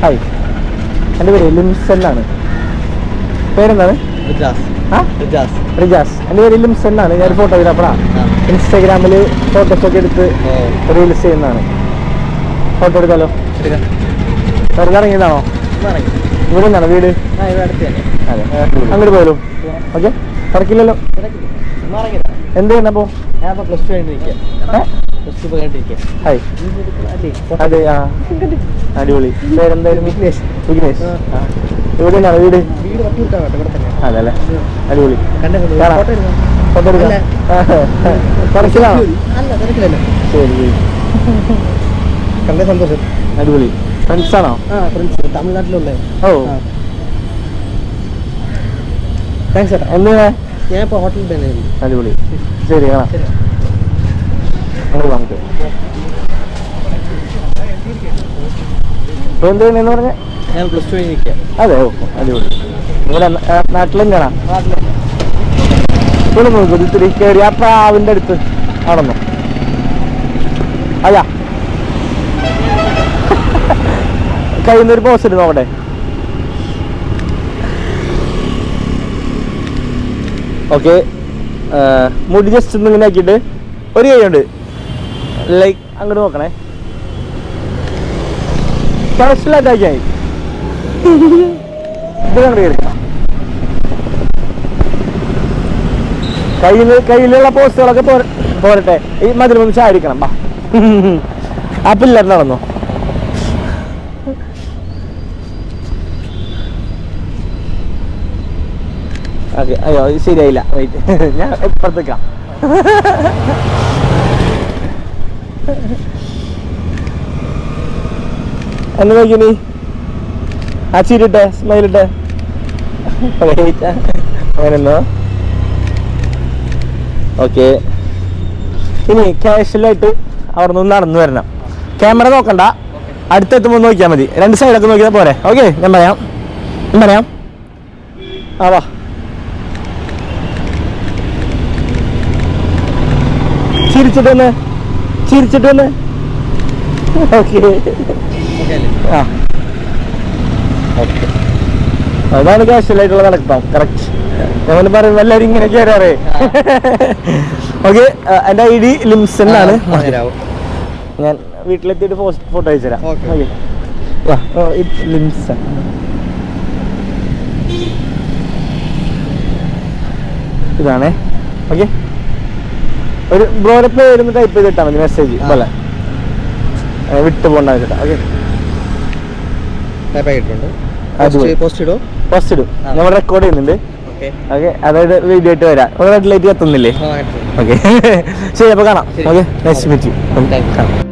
Hi, എൻ്റെ പേര് ലിംസൺ ആണ്. പേരെന്താണ്? റിജാസ്. എൻ്റെ പേര് ലിംസൺ ആണ്. ഞാൻ ഫോട്ടോഗ്രാഫറാണ്. ഇൻസ്റ്റാഗ്രാമിൽ ഫോട്ടോസൊക്കെ എടുത്ത് റീൽസ് ചെയ്യുന്നതാണ്. ഫോട്ടോ എടുക്കാലോ? വെറുതെ ഇറങ്ങിയതാണോ? ഇവിടെ നിന്നാണ് വീട്? അതെ, അങ്ങോട്ട് പോയാലോ? ഓക്കെ, തിരക്കില്ലല്ലോ? എന്ത് ചെയ്യുന്നപ്പോ? ഹായ്, അതെ. ആ, അടിപൊളി. പേരെന്തായാലും? വിഘ്നേഷ്. ഇവിടെ നിന്നാണ് വീട്? അതെല്ലേ, അടിപൊളി. ഫോട്ടോ എടുക്കാം. തിരക്കിലാണോ? ശരി, കണ്ട സന്തോഷം. അടിപൊളി. ഫ്രണ്ട്സ് ആണോ? തമിഴ്നാട്ടിലുള്ള. ഓ, താങ്ക്സ് ചേട്ടാ. എന്ത് ഞാൻ ഇപ്പോൾ ഹോട്ടലിൽ തന്നെ. അടിപൊളി. ശരി, കാണാം. നമുക്ക് ഇപ്പോൾ എന്ത് ചെയ്യുന്നതെന്ന് പറഞ്ഞാൽ ഞാൻ +2 കഴിഞ്ഞിരിക്കുക. അതെ, ഓ അടിപൊളി. ഇവിടെ നാട്ടിൽ തന്നെയാണോ? ഇവിടെ നോക്കൂ, ഇത്തിരി കയറി ആ പ്രാവിൻ്റെ അടുത്ത് ആണെന്നോ? അയ്യാ, കയ്യിൽ നിന്നൊരു പോസ്റ്റ് ഇടുന്നു അവിടെ. ഓക്കെ, മുടി ജസ്റ്റ് ഒന്ന് ഇങ്ങനെ ആക്കിയിട്ട് ഒരു കൈയുണ്ട് ലൈക്ക് അങ്ങോട്ട് നോക്കണേ. ക്യാഷ്വലായിട്ട് ആക്കിയാൽ ഇത് കണ്ട് കയറിക്കണം. കയ്യിലുള്ള പോസ്റ്റുകളൊക്കെ പോരട്ടെ. ഈ മതിൽ ഒന്ന് ചാടിക്കണം. ആ പിള്ളേർ നടന്നോ? ഓക്കെ, അയ്യോ ശരിയായില്ല, വെയിറ്റ്, ഞാൻ ഇപ്പുറത്തേക്കാം. എന്ന് നോക്കിനി ആ ചിരിട്ടെ, സ്മൈലിട്ടെ. അങ്ങനെന്നോ? ഓക്കെ, ഇനി ക്യാഷ്വലായിട്ട് അവിടെ നിന്ന് നടന്നു വരണം. ക്യാമറ നോക്കണ്ട, അടുത്തെത്തുമ്പോൾ നോക്കിയാൽ മതി. രണ്ട് സൈഡൊക്കെ നോക്കിയാൽ പോരെ? ഓക്കെ, ഞാൻ പറയാം. ആ, വാ. ചിരിച്ചിട്ട് വന്ന്. ഓക്കെ, ആ ഓക്കെ, അതാണ് ക്യാഷ്വലായിട്ടുള്ള നടക്കാം. കറക്റ്റ്. ഞാൻ പറയുമ്പോൾ എല്ലാവരും ഇങ്ങനെ കയറാറേ. ഓക്കെ, എൻ്റെ ID ലിംസൺ ആണ്. ഞാൻ വീട്ടിലെത്തിയിട്ട് ഫോട്ടോ അയച്ചു തരാം. ഓക്കെ, ലിംസൺ. ഇതാണേ. ഓക്കെ, ഒരു ബ്രോയുടെ പേരൊന്ന് ടൈപ്പ് ചെയ്തിട്ടാൽ മതി, മെസ്സേജ് പോലെ വിട്ടു പോകണ്ട. ഓക്കെ, പോസ്റ്റ് ഇടും. നമ്മൾ റെക്കോർഡ് ചെയ്യുന്നുണ്ട്. ഓക്കെ, അതായത് വീഡിയോ ആയിട്ട് വരാം. Red light കത്തുന്നില്ലേ? ഓക്കെ, ശരി, അപ്പോൾ കാണാം. Okay, next meet. കാണാം.